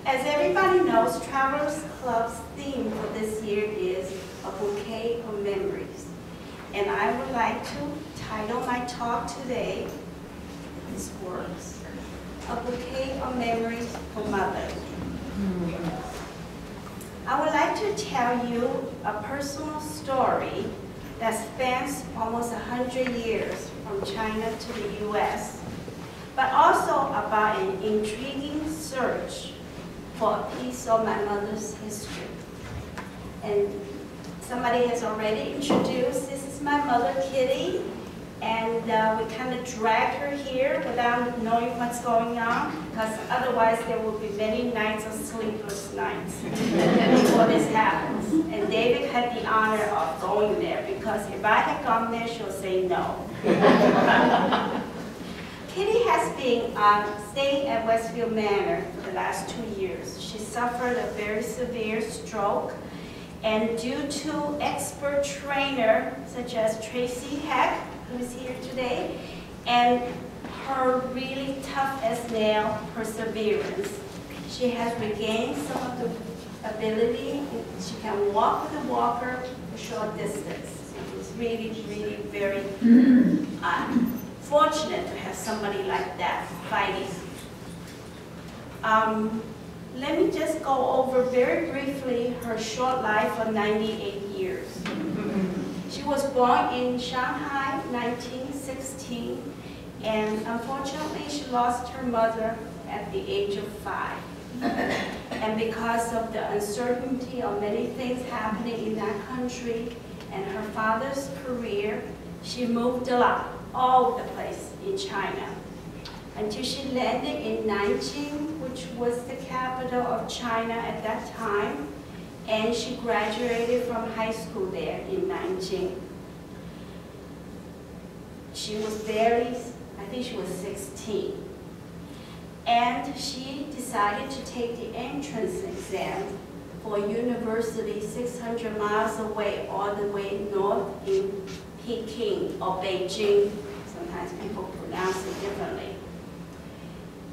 As everybody knows, Travelers Club's theme for this year is A Bouquet of Memories. And I would like to title my talk today, this works, A Bouquet of Memories for Mother. I would like to tell you a personal story that spans almost 100 years from China to the US, but also about an intriguing search for a piece of my mother's history. And somebody has already introduced, this is my mother, Kitty, and we kind of dragged her here without knowing what's going on, because otherwise there will be many nights of sleepless nights before this happens. And David had the honor of going there, because if I had gone there, she'll say no. Kitty has been staying at Westfield Manor for the last 2 years. She suffered a very severe stroke, and due to expert trainer such as Tracy Heck, who is here today, and her really tough as nail perseverance, she has regained some of the ability. She can walk with a walker a short distance. It's really, really very fortunate to have somebody like that fighting. Let me just go over very briefly her short life of 98 years. She was born in Shanghai, 1916, and unfortunately she lost her mother at the age of 5. And because of the uncertainty of many things happening in that country and her father's career, she moved a lot, all over the place in China, until she landed in Yenching, which was the capital of China at that time, and she graduated from high school there in Yenching. She was barely, I think she was 16, and she decided to take the entrance exam for a university 600 miles away, all the way north in Peking or Beijing. Sometimes people pronounce it differently.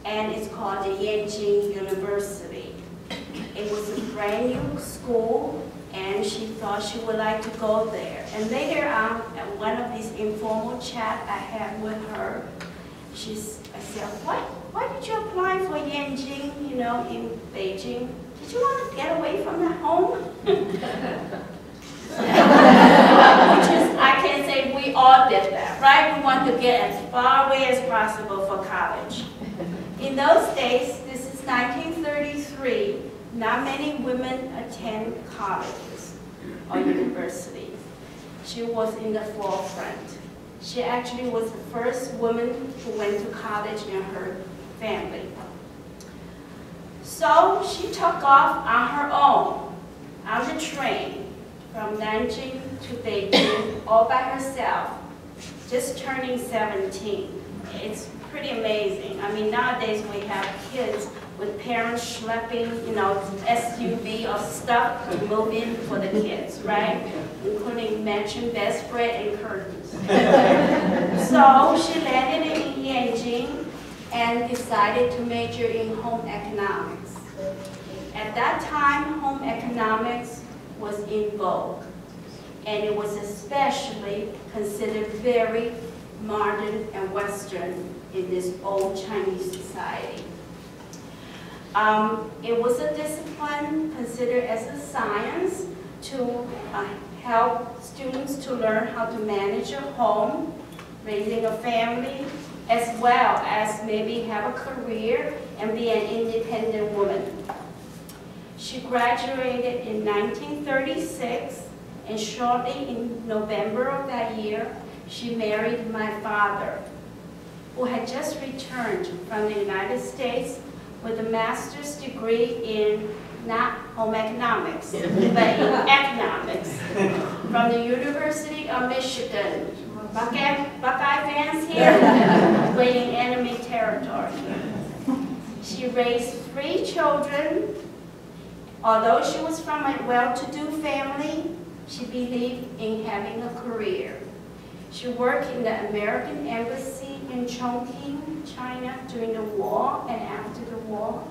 And it's called the Yenching University. It was a brand new school, and she thought she would like to go there. And later on, at one of these informal chats I had with her, I said, why did you apply for Yenching, you know, in Beijing? Did you want to get away from the home? Which is, I can say we all did that, right? We want to get as far away as possible for college. In those days, this is 1933, not many women attend colleges or universities. She was in the forefront. She actually was the first woman who went to college in her family. So she took off on her own, on the train, from Nanjing to Beijing, all by herself, just turning 17. It's pretty amazing. I mean, nowadays we have kids with parents schlepping, you know, SUV of stuff to move in for the kids, right? Including matching bedspread and curtains. So she landed in Yenching and decided to major in home economics. At that time, home economics was in vogue, and it was especially considered very modern and Western in this old Chinese society. It was a discipline considered as a science to help students to learn how to manage a home, raising a family, as well as maybe have a career and be an independent woman. She graduated in 1936, and shortly in November of that year, she married my father, who had just returned from the United States with a master's degree in not home economics, but in economics from the University of Michigan. Buckeye fans here? Waiting enemy territory. She raised 3 children. Although she was from a well-to-do family, she believed in having a career. She worked in the American Embassy in Chongqing, China during the war and after the war.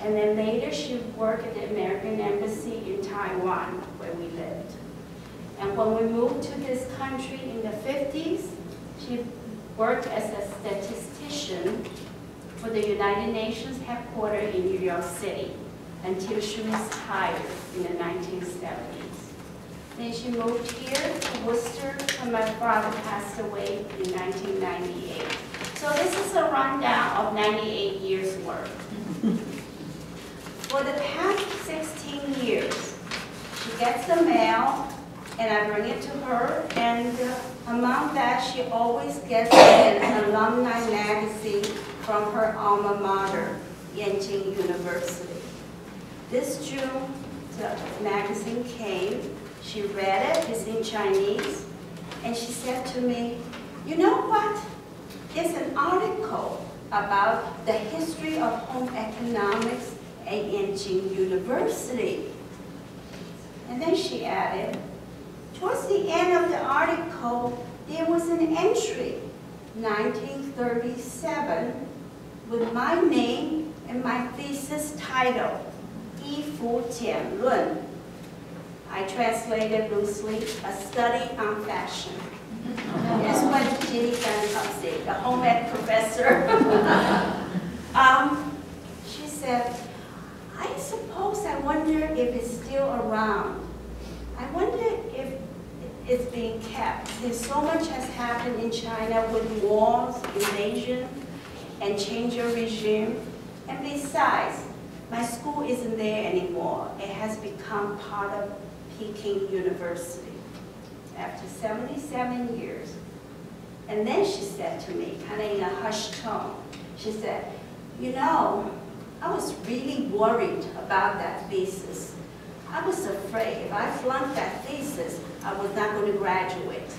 And then later she worked at the American Embassy in Taiwan, where we lived. And when we moved to this country in the 50s, she worked as a statistician for the United Nations headquarters in New York City until she retired in the 1970s. Then she moved here to Wooster when my father passed away in 1998. So this is a rundown of 98 years' work. For the past 16 years, she gets the mail and I bring it to her, and among that she always gets an alumni magazine from her alma mater, Yenching University. This June, the magazine came. She read it, it's in Chinese, and she said to me, you know what? It's an article about the history of home economics at Yenching University. And then she added, towards the end of the article, there was an entry, 1937, with my name and my thesis title, 衣服简论. I translated loosely, a study on fashion. That's what Ginny Fan comes in, the home ec professor. She said, I suppose I wonder if it's still around. I wonder if it's being kept. Since so much has happened in China with wars, invasion, and change of regime. And besides, my school isn't there anymore. It has become part of Peking University after 77 years. And then she said to me, kind of in a hushed tone, she said, you know, I was really worried about that thesis. I was afraid if I flunked that thesis, I was not going to graduate.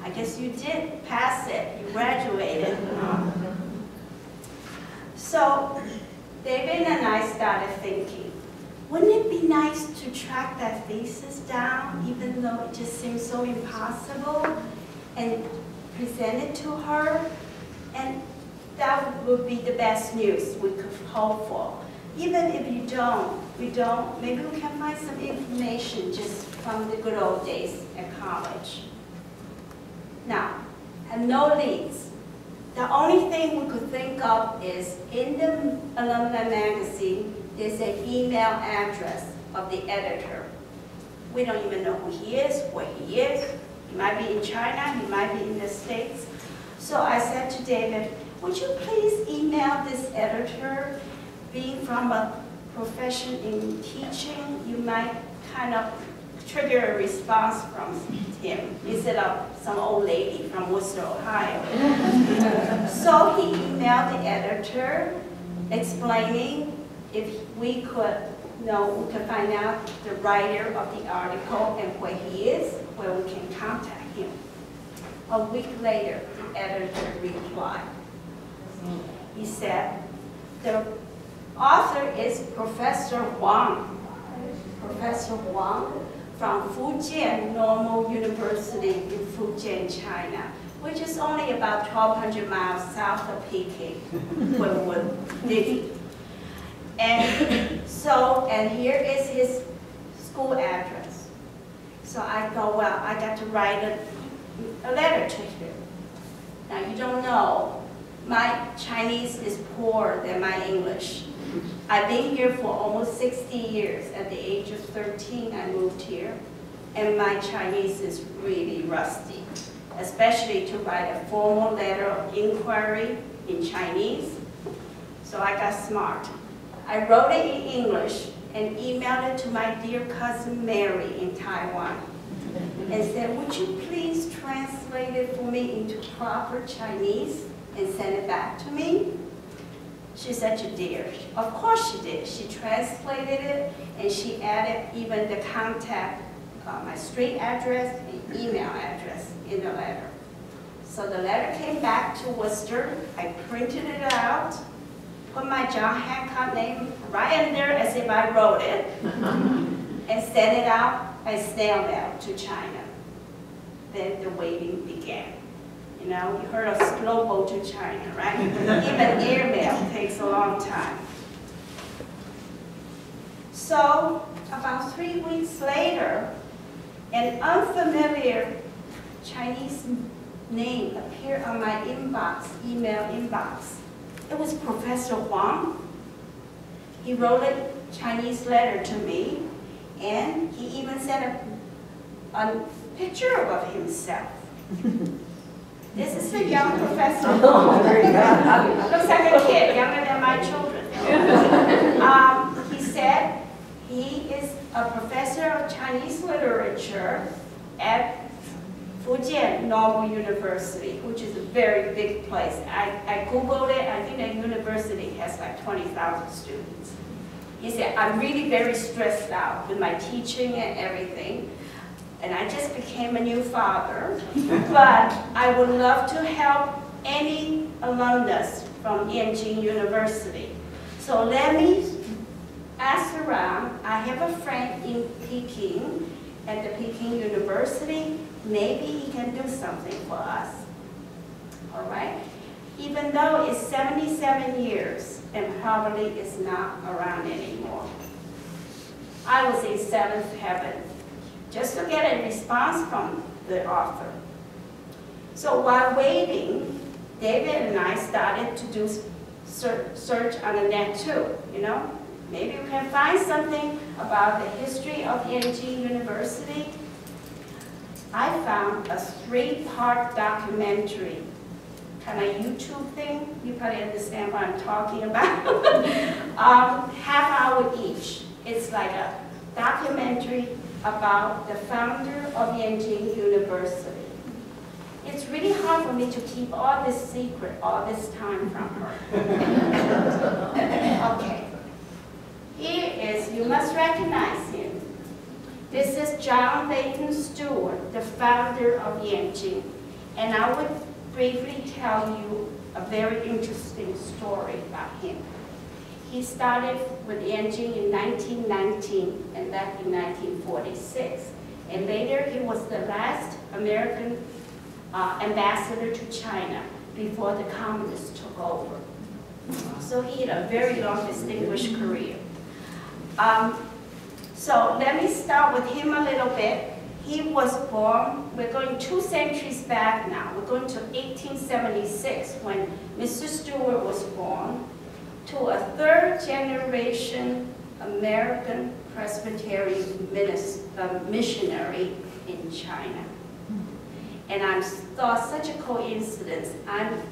I guess you did pass it, you graduated. So David and I started thinking, wouldn't it be nice to track that thesis down, even though it just seems so impossible, and present it to her? And that would be the best news we could hope for. Even if we don't, maybe we can find some information just from the good old days at college. Now, and no leads. The only thing we could think of is in the alumni magazine, there's an email address of the editor. We don't even know who he is, where he is. He might be in China, he might be in the States. So I said to David, would you please email this editor? Being from a profession in teaching, you might kind of trigger a response from him instead of some old lady from Wooster, Ohio. So he emailed the editor explaining if we could find out the writer of the article and where he is, where we can contact him. A week later, the editor replied. He said, the author is Professor Wang. Professor Wang from Fujian Normal University in Fujian, China, which is only about 1,200 miles south of Peking, where we're living. And here is his school address. So I thought, well, I got to write a letter to him. Now you don't know, my Chinese is poorer than my English. I've been here for almost 60 years. At the age of 13, I moved here, and my Chinese is really rusty, especially to write a formal letter of inquiry in Chinese. So I got smart. I wrote it in English and emailed it to my dear cousin Mary in Taiwan and said, would you please translate it for me into proper Chinese and send it back to me? She's such a dear. Of course she did. She translated it and she added even the contact, my street address and email address in the letter. So the letter came back to Wooster. I printed it out, put my John Hancock name right in there as if I wrote it, and sent it out by snail mail to China. then the waiting began. You know, you heard of slow boat to China, right? Even airmail takes a long time. So, about 3 weeks later, an unfamiliar Chinese name appeared on my inbox, email inbox. It was Professor Huang. He wrote a Chinese letter to me, and he even sent a picture of himself. This is a young Professor Huang. Looks like a kid, younger than my children. He said he is a professor of Chinese literature at Fujian Normal University, which is a very big place. I Googled it. I think that university has like 20,000 students. He said, I'm really very stressed out with my teaching and everything. And I just became a new father. But I would love to help any alumnus from Yenching University. So let me ask around. I have a friend in Peking, at the Peking University. Maybe he can do something for us. All right? Even though it's 77 years and probably is not around anymore. I was in seventh heaven just to get a response from the author. So while waiting, David and I started to do search on the net too, you know? Maybe we can find something about the history of Yenching University. I found a 3-part documentary, kind of YouTube thing. You probably understand what I'm talking about. Half hour each. It's like a documentary about the founder of Yenching University. It's really hard for me to keep all this secret all this time from her. Okay. Here is, you must recognize him. This is John Leighton Stewart, the founder of Yenching. And I would briefly tell you a very interesting story about him. He started with Yenching in 1919 and left in 1946. And later he was the last American ambassador to China before the communists took over. So he had a very long, distinguished career. So let me start with him a little bit. He was born, we're going 2 centuries back now. We're going to 1876 when Mr. Stewart was born, to a 3rd generation American Presbyterian missionary in China. And I thought such a coincidence. I'm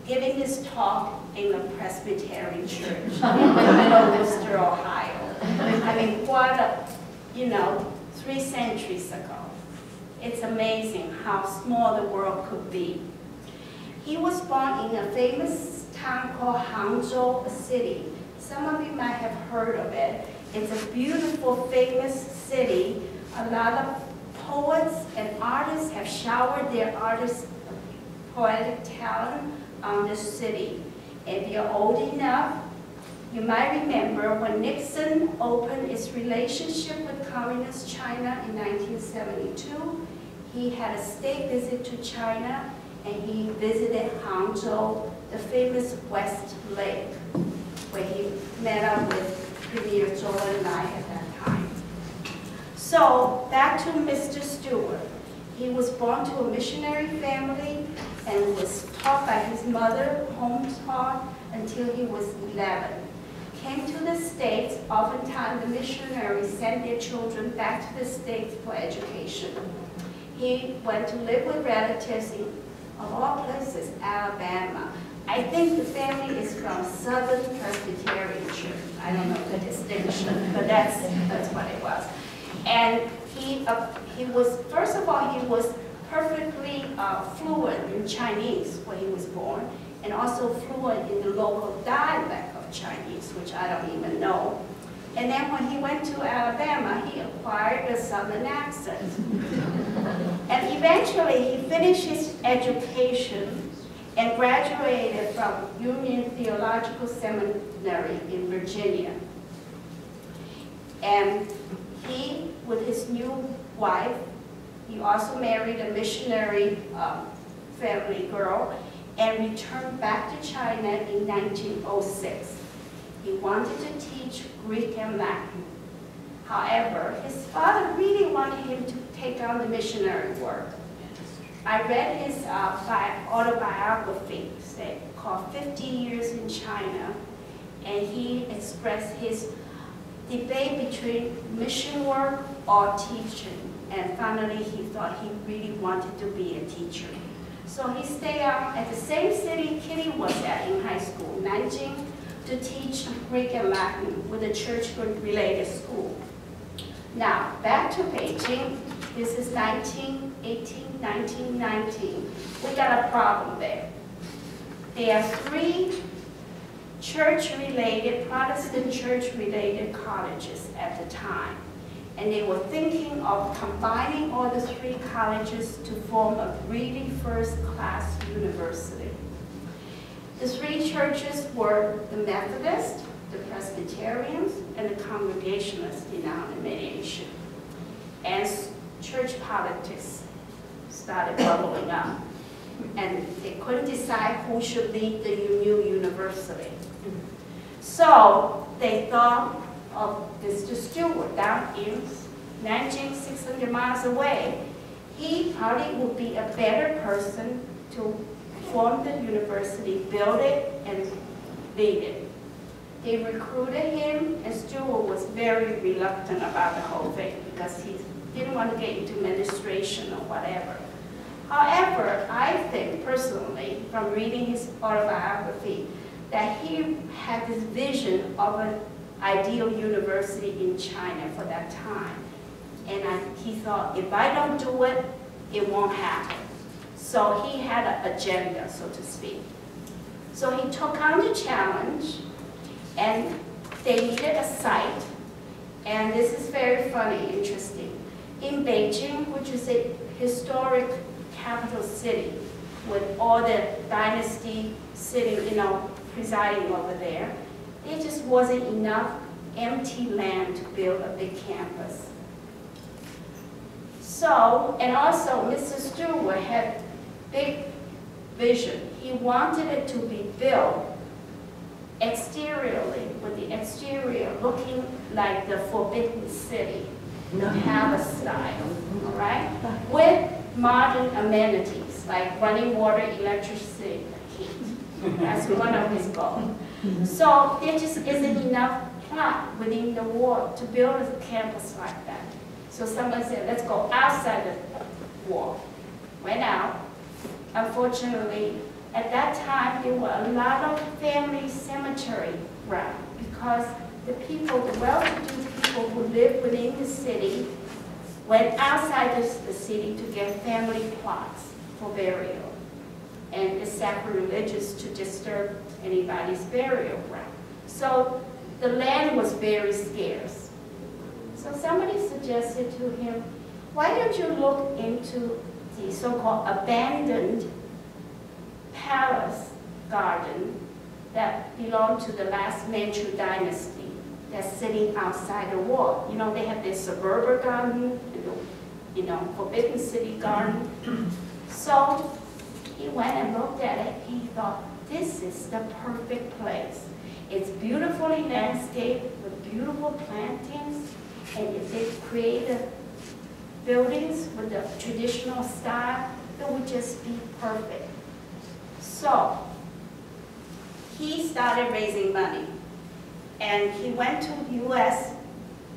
giving this talk in a Presbyterian church in Wooster, Ohio. I mean, what a, you know, 3 centuries ago. It's amazing how small the world could be. He was born in a famous town called Hangzhou City. Some of you might have heard of it. It's a beautiful, famous city. A lot of poets and artists have showered their poetic talent on this city. If you're old enough, you might remember when Nixon opened its relationship with Communist China in 1972, he had a state visit to China and he visited Hangzhou, the famous West Lake, where he met up with Premier Zhou Enlai at that time. So back to Mr. Stewart. He was born to a missionary family and was taught by his mother, home-taught, until he was 11. Came to the States, oftentimes the missionaries sent their children back to the States for education. He went to live with relatives in, of all places, Alabama. I think the family is from Southern Presbyterian Church. I don't know the distinction, but that's what it was. And he was, first of all, he was perfectly fluent in Chinese when he was born, and also fluent in the local dialect of Chinese, which I don't even know. And then when he went to Alabama, he acquired a Southern accent. And eventually, he finished his education and graduated from Union Theological Seminary in Virginia. And he, with his new wife, He also married a missionary family girl and returned back to China in 1906. He wanted to teach Greek and Latin. However, his father really wanted him to take on the missionary work. I read his autobiography called 50 Years in China, and he expressed his debate between mission work or teaching, and finally he thought he really wanted to be a teacher. So he stayed at the same city Kitty was at in high school, Nanjing, to teach Greek and Latin with a church-related school. Now, back to Beijing. This is 1918, 1919. We got a problem there. There are 3 church-related, Protestant church-related colleges at the time. And they were thinking of combining all the 3 colleges to form a really first-class university. The 3 churches were the Methodist, the Presbyterians, and the Congregationalist denomination. And church politics started bubbling up. And they couldn't decide who should lead the new university. So they thought of Mr. Stewart down in Nanjing, 600 miles away. He probably would be a better person to form the university, build it, and lead it. They recruited him, and Stewart was very reluctant about the whole thing because he didn't want to get into administration or whatever. However, I think personally, from reading his autobiography, that he had this vision of an ideal university in China for that time. And he thought, if I don't do it, it won't happen. So he had an agenda, so to speak. So he took on the challenge, and they needed a site. And this is very funny, interesting. In Beijing, which is a historic capital city, with all the dynasty sitting, presiding over there, there just wasn't enough empty land to build a big campus. So, and also Mr. Stewart had big vision. He wanted it to be built exteriorly, with the exterior looking like the Forbidden City, palace style, all right? With modern amenities like running water, electricity, heat. That's one of his goals. So there just isn't enough plot within the wall to build a campus like that. So someone said, let's go outside the wall. Went out. Unfortunately, at that time, there were a lot of family cemetery ground because the people, the well-to-do people who lived within the city went outside the city to get family plots for burial. And it's sacrilegious to disturb anybody's burial ground. So the land was very scarce. So somebody suggested to him, why don't you look into the so-called abandoned palace garden that belonged to the last Manchu dynasty that's sitting outside the wall. They have this suburban garden, Forbidden City garden. So he went and looked at it. He thought, this is the perfect place. It's beautifully landscaped with beautiful plantings, and if they created buildings with the traditional style, it would just be perfect. So he started raising money, and he went to the U.S.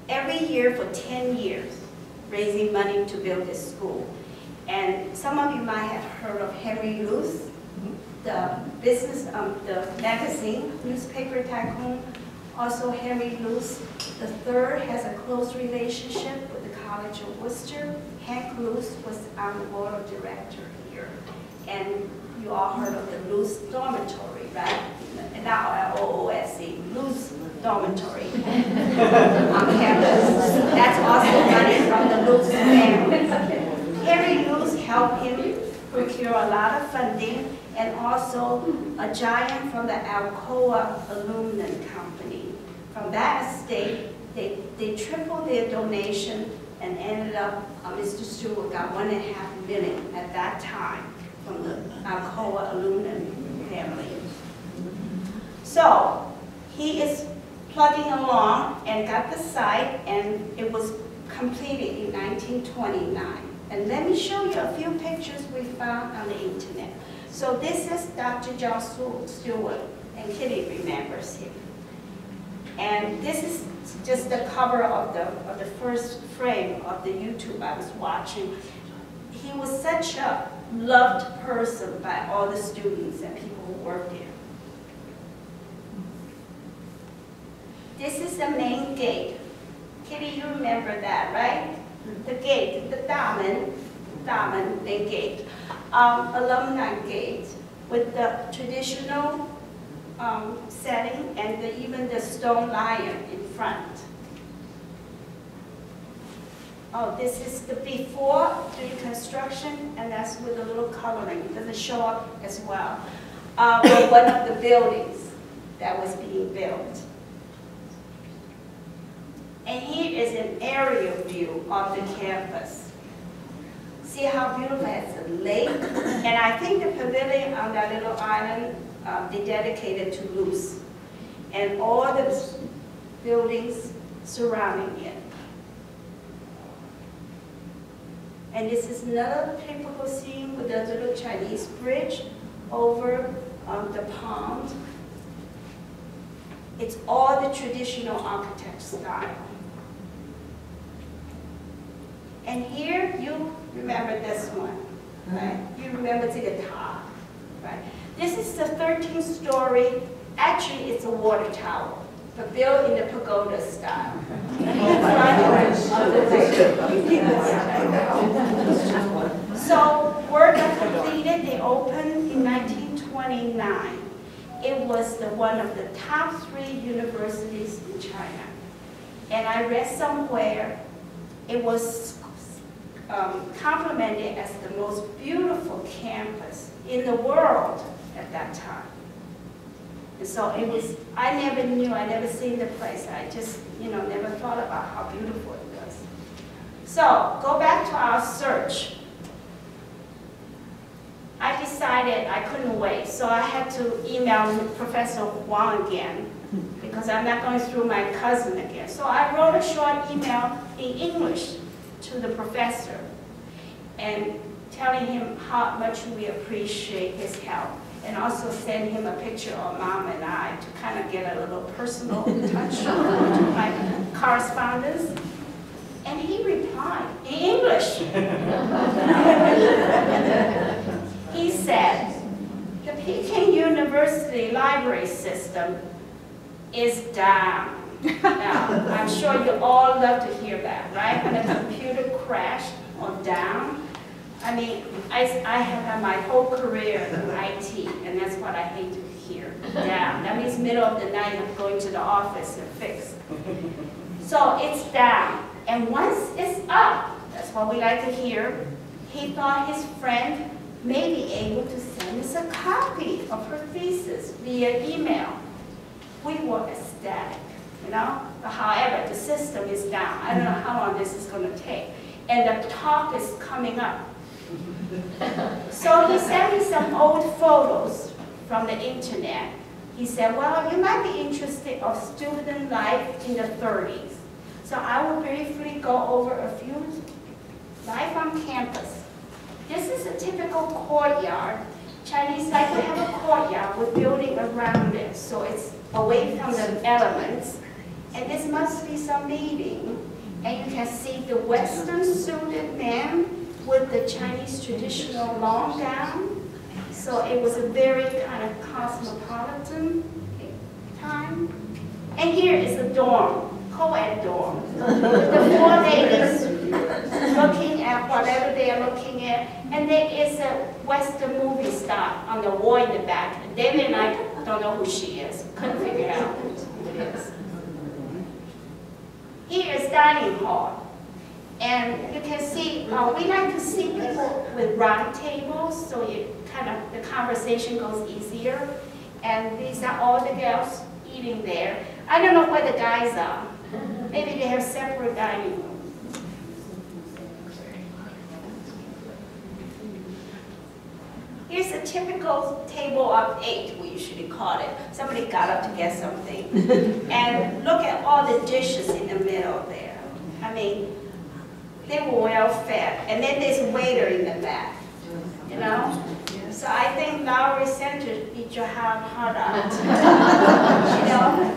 every year for 10 years, raising money to build this school. And some of you might have heard of Henry Luce, the the magazine, newspaper tycoon. Also, Henry Luce III has a close relationship with the College of Wooster. Hank Luce was on the board of director here. And you all heard of the Luce dormitory, right? Not L-O-O-S-E, Luce dormitory on campus. That's also money from the Luce family. Henry Luce helped him procure a lot of funding, and also a giant from the Alcoa Aluminum Company. From that estate, they tripled their donation and ended up, Mr. Stewart got $1.5 million at that time from the Alcoa aluminum family. So he is plugging along and got the site, and it was completed in 1929. And let me show you a few pictures we found on the internet. So this is Dr. John Stewart, and Kitty remembers him. And this is just the cover of the first frame of the YouTube I was watching. He was such a loved person by all the students and people who worked there. This is the main gate. Kitty, you remember that, right? The gate, the Damen main gate, alumni gate with the traditional setting and even the stone lion in front. Oh, this is the before the construction, and that's with a little coloring. It doesn't show up as well. One of the buildings that was being built. And here is an aerial view of the campus. See how beautiful it's a lake? And I think the pavilion on that little island, they dedicated to Luz. And all the buildings surrounding it. And this is another typical scene with the little Chinese bridge over the pond. It's all the traditional architect style. And here, you remember this one, right? You remember to the top, right? This is the 13th story. Actually, it's a water tower, but built in the pagoda style. So, work got completed. They opened in 1929. It was one of the top 3 universities in China. And I read somewhere it was complimented as the most beautiful campus in the world at that time. And so it was, I never knew, I never seen the place. I just, never thought about how beautiful it was. So, go back to our search. I decided I couldn't wait, so I had to email Professor Huang again, because I'm not going through my cousin again. So I wrote a short email in English to the professor and telling him how much we appreciate his help, and also send him a picture of Mom and I to kind of get a little personal touch to my correspondence. And he replied in English. He said, the Peking University library system is down. Now, I'm sure you all love to hear that, right? When a computer crashed or down. I mean, I have had my whole career in IT, and that's what I hate to hear, down. That means middle of the night I'm going to the office and fix. So it's down. And once it's up, that's what we like to hear, he thought his friend may be able to send us a copy of her thesis via email. We were ecstatic, But however, the system is down. I don't know how long this is going to take. And the talk is coming up. So he sent me some old photos from the internet. He said, well, you might be interested of student life in the 30s. So I will briefly go over a few life on campus. This is a typical courtyard. Chinese like to have a courtyard with building around it, so it's away from the elements. And this must be some meeting. And you can see the Western suited man with the Chinese traditional long gown. So it was a very kind of cosmopolitan time. And here is a dorm, co-ed dorm. The 4 ladies looking at whatever they are looking at. And there is a Western movie star on the wall in the back. David and I don't know who she is. Couldn't figure out who it is. Here is dining hall. And you can see, we like to see people with round tables, so you the conversation goes easier. And these are all the girls eating there. I don't know where the guys are. Maybe they have separate dining rooms. Here's a typical table of 8, we usually call it. Somebody got up to get something. And look at all the dishes in the middle there. I mean, they were well fed. And then there's a waiter in the back, you know? So I think Lowry Center eat your heart out, you know?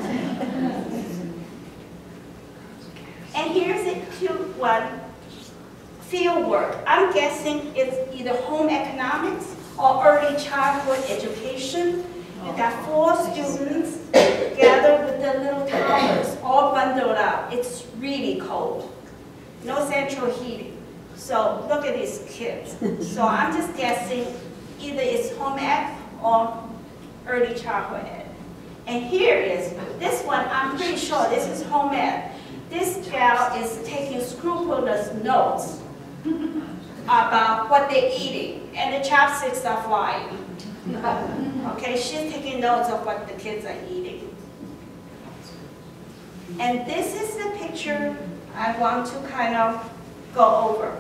And here's a cute one, field work. I'm guessing it's either home economics or early childhood education. You got 4 students gathered with their little toddlers, all bundled up. It's really cold, no central heating. So look at these kids. So I'm just guessing either it's home ec or early childhood ed. And here is, this one, I'm pretty sure this is home ed. This gal is taking scrupulous notes about what they're eating, and the chopsticks are flying. Okay, she's taking notes of what the kids are eating. And this is the picture I want to kind of go over.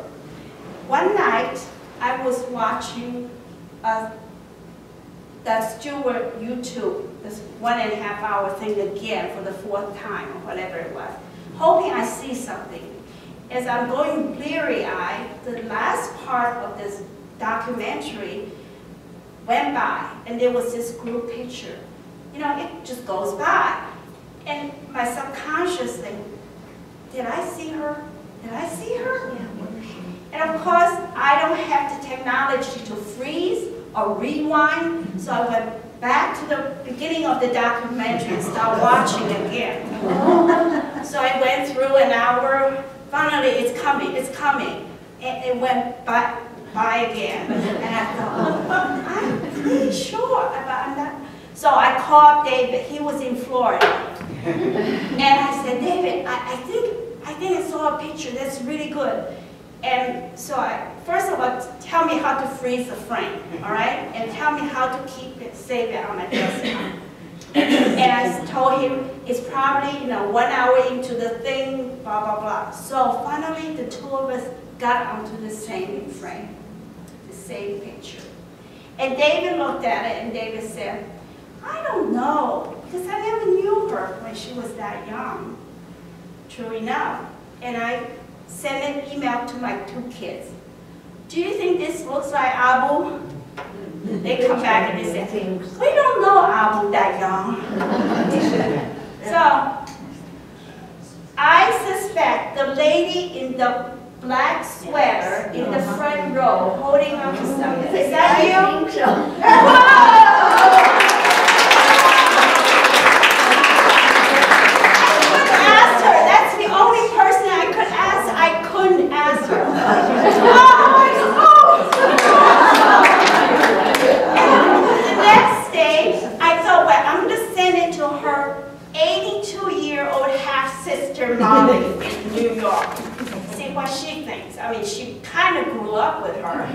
One night, I was watching that Stewart YouTube, this 1.5 hour thing again for the 4th time, or whatever it was, hoping I see something. As I'm going bleary-eyed, the last part of this documentary went by, and there was this group picture. You know, it just goes by. And my subconscious thing, did I see her? Did I see her? And of course, I don't have the technology to freeze or rewind, so I went back to the beginning of the documentary and started watching again. So I went through an hour. Finally, it's coming, and it went by again. And I thought, I'm pretty sure about that. So I called David. He was in Florida, and I said, David, I think I saw a picture that's really good. And so first of all, tell me how to freeze the frame, all right? And tell me how to keep it, save it on my desktop. And I told him it's probably 1 hour into the thing, blah, blah, blah. So finally, the 2 of us got onto the same frame, the same picture. And David looked at it, and David said, I don't know, because I never knew her when she was that young. True enough. And I sent an email to my 2 kids. Do you think this looks like Abu? They come back and they say, we don't know Abu that young. So, I suspect the lady in the black sweater in the front row holding on to something. Is that you? I think so. That's the only person I could ask. I couldn't ask her. And the next day, I thought, well, I'm going to send it to her 82-year-old half-sister Molly in New York. See what she thinks. I mean, she kind of grew up with her.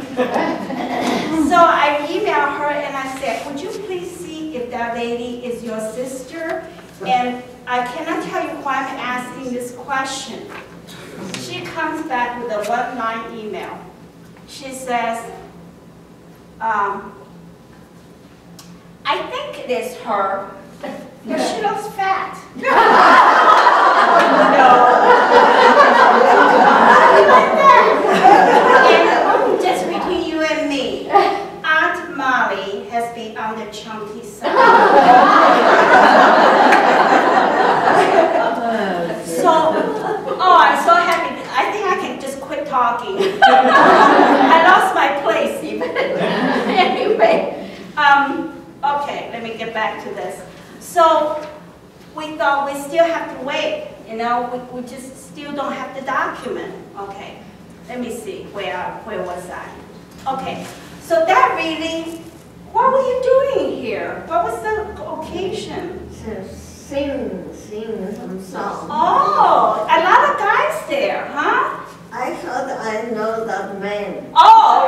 So I emailed her and I said, would you please see if that lady is your sister? And I cannot tell you why I'm asking this question. She comes back with a 1-line email. She says, I think it is her, but she looks fat. And just between you and me, Aunt Molly has been on the chunky side. So, I'm so happy. I think I can just quit talking. I lost my place even. Anyway, okay, let me get back to this. So, we thought we still have to wait. We just still don't have the document. Okay, let me see, where was I? Okay, so that really, what were you doing here? What was the occasion? Sing some songs. Oh, a lot of guys there, huh? I thought I know that man. Oh,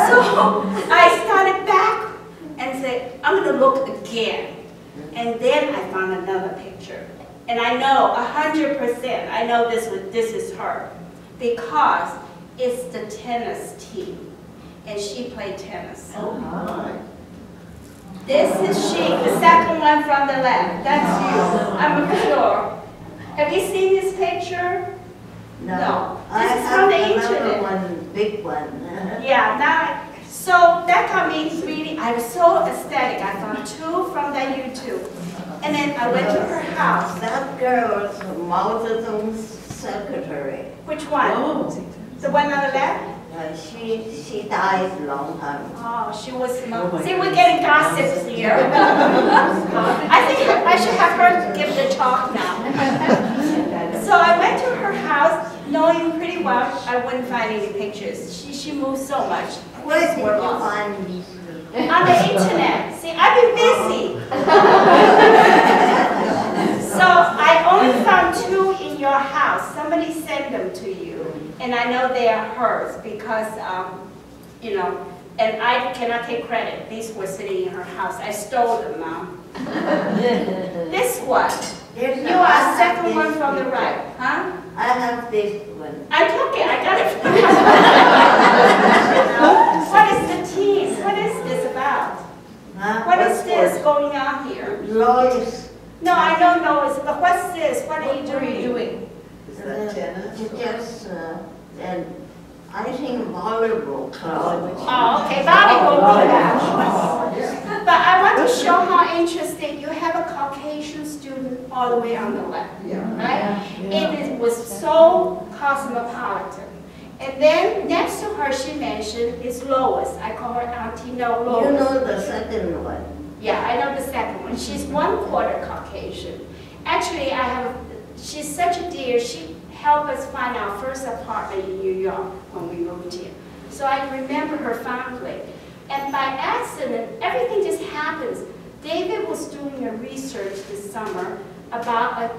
so I started back and said, I'm going to look again. And then I found another picture. And I know 100%, I know this is her. Because is the tennis team, and she played tennis. Oh my. This is she, the second one from the left. That's you, I'm sure. Have you seen this picture? No. I This is from the have another internet. one, big one. Yeah, now, so that got me really, I was so ecstatic. I found two from that YouTube. And then I went to her house. That girl was Mao Zedong's secretary. Which one? Oh. The one on the left? She died a long time ago. Oh, she was, Oh my see, we're getting gossips here. I think I should have her give the talk now. So I went to her house, knowing pretty well I wouldn't find any pictures. She moved so much. Where Things did were you lost. find these? On the internet. See, I've been busy. So I only found two in your house. Somebody sent them to you. And I know they are hers because, you know, and I cannot take credit. These were sitting in her house. I stole them now. This one. You are second one from the right, huh? I have this one. I took it. I got it. What is the team? What is this about? Huh? What is this going on here? Lois. No, I don't know. But what's this? What are you doing? Is that tennis? It's just, and I think volleyball club. Oh, okay. Volleyball. But I want to show how interesting. You have a Caucasian student all the way on the left, right? It was so cosmopolitan. And then next to her, she mentioned is Lois. I call her Auntie No Lois. You know the second one. Yeah, I know the second one. She's 1/4 Caucasian. Actually, she's such a dear. She helped us find our first apartment in New York when we moved here. So I remember her fondly. And by accident, everything just happens. David was doing a research this summer about a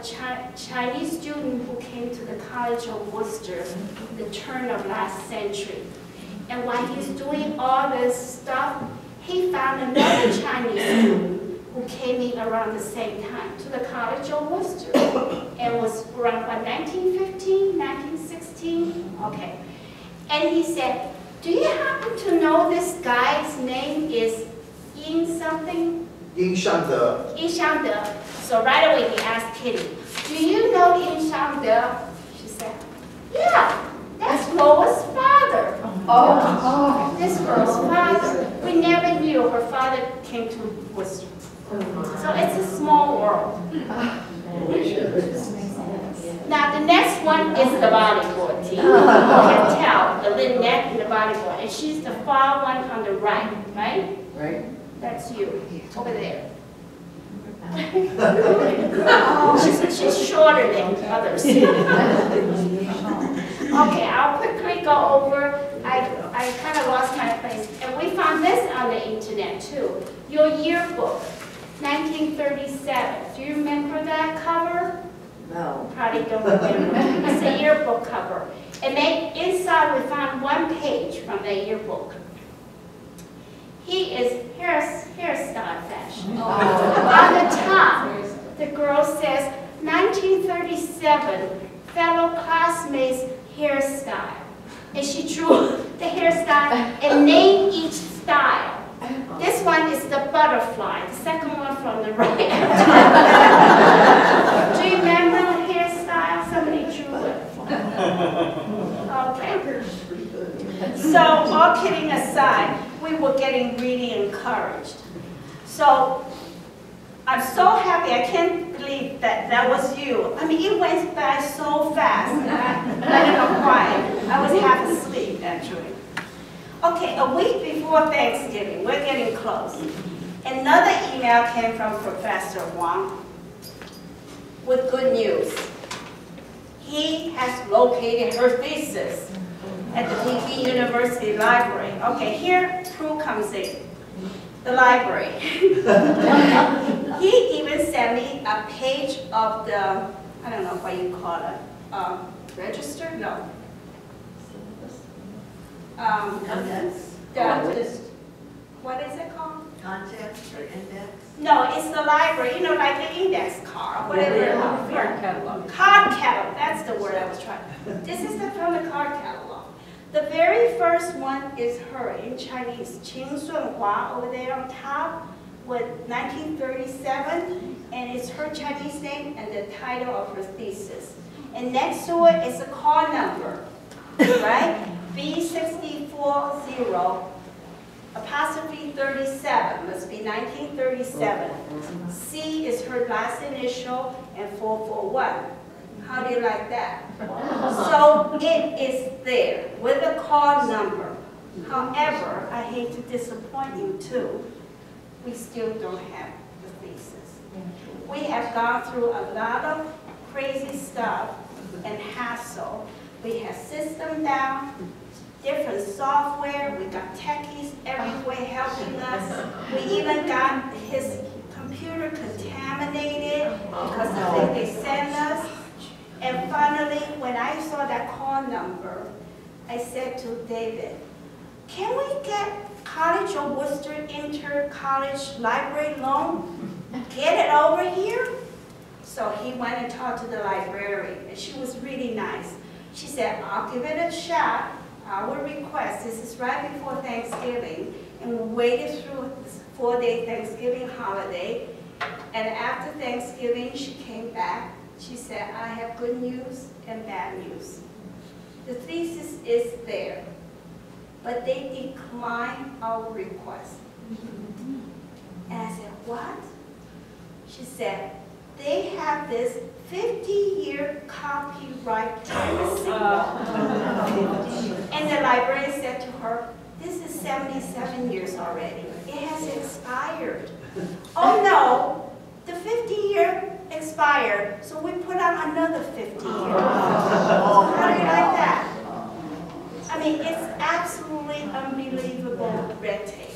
Chinese student who came to the College of Wooster at the turn of last century. And while he's doing all this stuff, he found another Chinese student who came in around the same time to the College of Wooster. And was around, what, 1915, 1916? Okay. And he said, do you happen to know this guy's name is Yin something? Yin Shangde. So right away he asked Kitty, do you know Yin Shangde? She said, yeah, that's Lois' father. Oh, this girl's father. We never knew her father came to Worcester. So it's a small world. Now the next one is the volleyball team. You can tell the Lynette and the volleyball. And she's the far one on the right, right? Right. That's you, over there. she's shorter than others. Okay, I'll quickly go over. I kind of lost my place. And we found this on the internet too. Your yearbook, 1937. Do you remember that cover? No. Probably don't remember. It's a yearbook cover. And then inside we found one page from the yearbook. He is hairstyle fashion. On the top, the girl says, 1937, fellow classmates hairstyle. And she drew the hairstyle and named each style. This one is the butterfly, the second one from the right. Do you remember the hairstyle? Somebody drew it. Okay. So, all kidding aside, we were getting really encouraged. So, I'm so happy. I can't believe that was you. I mean, it went by so fast. I don't know why. I was half asleep, actually. Okay, a week before Thanksgiving, we're getting close. Another email came from Professor Wang with good news. He has located her thesis at the Peking University library. Okay, here Prue comes in, the library. He even sent me a page of the, I don't know what you call it, register? No. What is it called? Context or index? No, it's the library, you know, like the index card, whatever. Card catalog. Card catalog, that's the word I was trying to. This is from the card catalog. The very first one is her in Chinese, Shun-hua over there on top with 1937, and it's her Chinese name and the title of her thesis. And next to it is a call number, right? B640 apostrophe 37, must be 1937. C is her last initial and 441. How do you like that? So it is there with a call number. However, I hate to disappoint you too, we still don't have the thesis. We have gone through a lot of crazy stuff and hassle. We have system down, different software, we got techies everywhere helping us. We even got his computer contaminated because of the thing they sent us. And finally, when I saw that call number, I said to David, can we get College of Wooster inter-college library loan? Get it over here? So he went and talked to the librarian, and she was really nice. She said, I'll give it a shot. I will request, this is right before Thanksgiving, and we waited through this 4-day Thanksgiving holiday. And after Thanksgiving, she came back. She said, I have good news and bad news. The thesis is there, but they declined our request. And I said, what? She said, they have this 50-year copyright privacy law. And the librarian said to her, this is 77 years already. It has expired. Oh no, the 50-year expired, so we put on another 50 years. How do you like that? I mean, it's absolutely unbelievable red tape.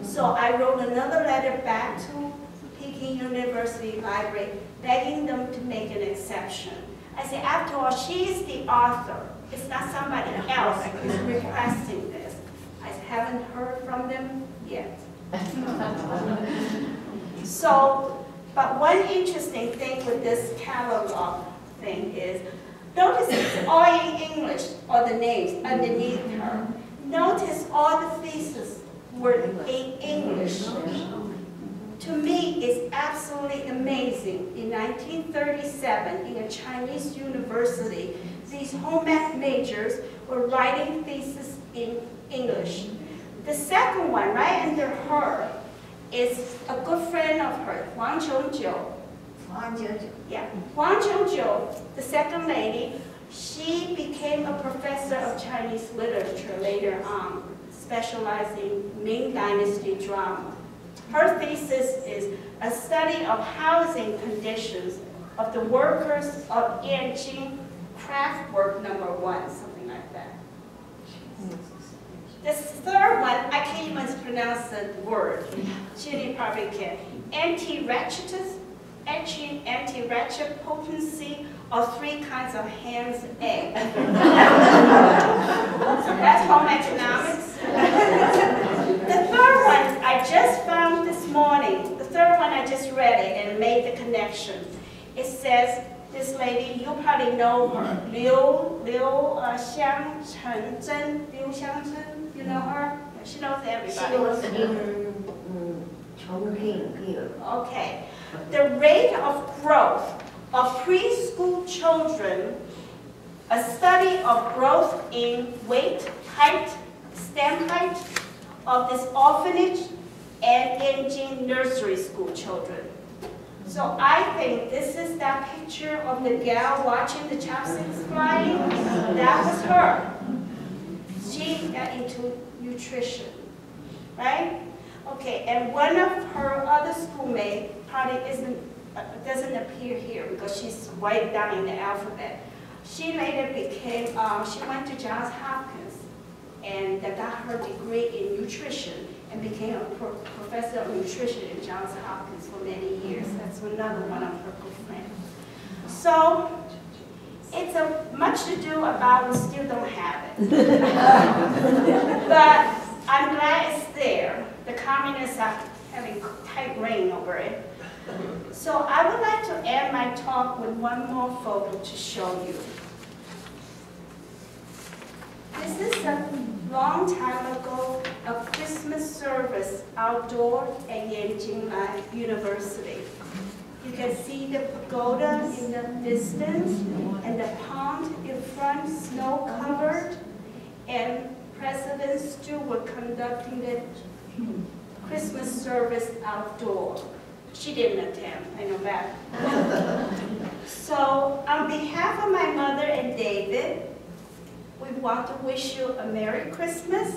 So I wrote another letter back to Peking University Library, begging them to make an exception. I said, after all, she is the author. It's not somebody else who's requesting this. I haven't heard from them yet. So, but one interesting thing with this catalog thing is, notice it's all in English, all the names underneath her. Notice all the theses were in English. To me, it's absolutely amazing. In 1937, in a Chinese university, these home ec majors were writing theses in English. The second one, right under her, is a good friend of hers, Wang Zhongjiu. Yeah, Wang Zhongjiu, the second lady, she became a professor of Chinese literature later on, specializing in Ming Dynasty drama. Her thesis is a study of housing conditions of the workers of Yenching craft work #1, something like that. This third one, I can't even pronounce the word. Chili probably can. Anti-ratchet potency of 3 kinds of hens and eggs. That's home economics. The third one I just found this morning. The third one I just read it and made the connection. It says, this lady, you probably know her, Liu Xiangchen. You know her? She knows everybody. She was in Chongqing here. Okay. The rate of growth of preschool children, a study of growth in weight, height, stem height of this orphanage and Yenching nursery school children. So I think this is that picture of the gal watching the chopsticks flying. That was her. She got into nutrition, right? Okay, and one of her other schoolmates probably doesn't appear here because she's way down in the alphabet. She later became, she went to Johns Hopkins and got her degree in nutrition and became a professor of nutrition in Johns Hopkins for many years. That's another one of her good friends. So it's much to do about, we still don't have it. But I'm glad it's there. The communists are having tight rein over it. So I would like to end my talk with one more photo to show you. This is time ago a Christmas service outdoor at Yenching University. You can see the pagoda in the distance and the pond in front, snow-covered, and President Stu was conducting the Christmas service outdoor. She didn't attend, I know that. So on behalf of my mother and David, we want to wish you a Merry Christmas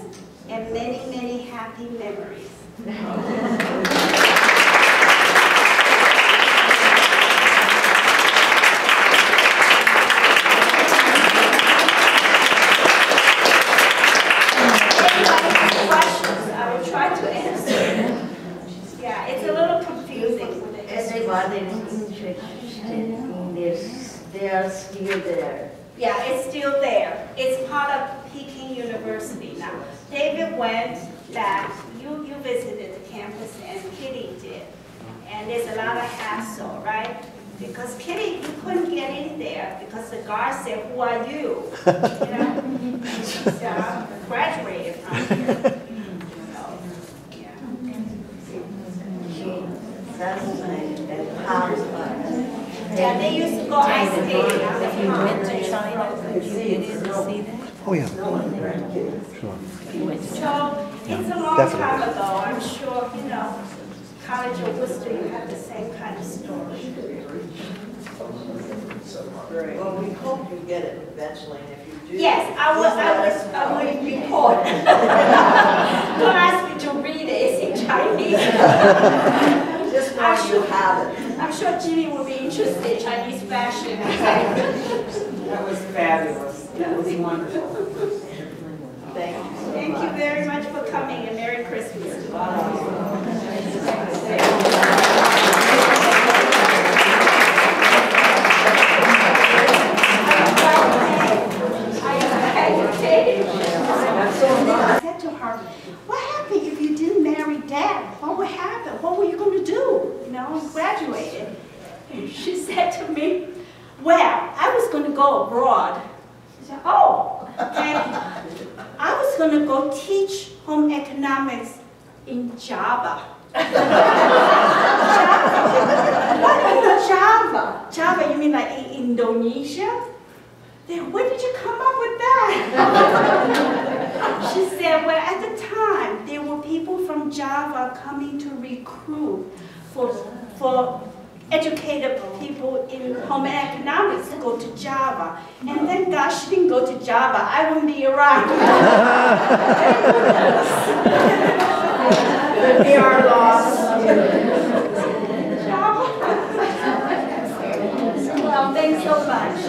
and many, many happy memories. Everybody is interested in this. They are still there. Yeah, it's still there. It's part of Peking University now. David went back. You visited the campus and Kitty did. And there's a lot of hassle, right? Because Kitty, you couldn't get in there because the guard said, "Who are you?" You know? She's graduated from here. That's nice. And how Yeah, they used to go ice skating. If you went to China, could you get in to see that? Oh, yeah. Sure. If you went to China. So it's a long time ago. I'm sure, you know, College of Wooster, you have the same kind of story. Well, we hope you get it eventually, and if you do. Yes, I will report. Don't ask me to read it. It's in Chinese. Just know you have it. I'm sure Jimmy will be interested in Chinese fashion. That was fabulous. That was wonderful. Thank you so Thank much. you very much for coming and Merry Christmas to all of you. I said to her, "What happened if you didn't marry Dad? What would happen? What were you going to do? You know, you graduated." And she said to me, "Well, I was going to go abroad." She said, "Oh, and I was going to go teach home economics in Java." Java? What in Java? Java, you mean like in Indonesia? Then where did you come up with that? She said, well, at the time, there were people from Java coming to recruit for educated people in home economics to go to Java. And thank God she didn't go to Java. I wouldn't be around. They are lost. Java. Well, thanks so much.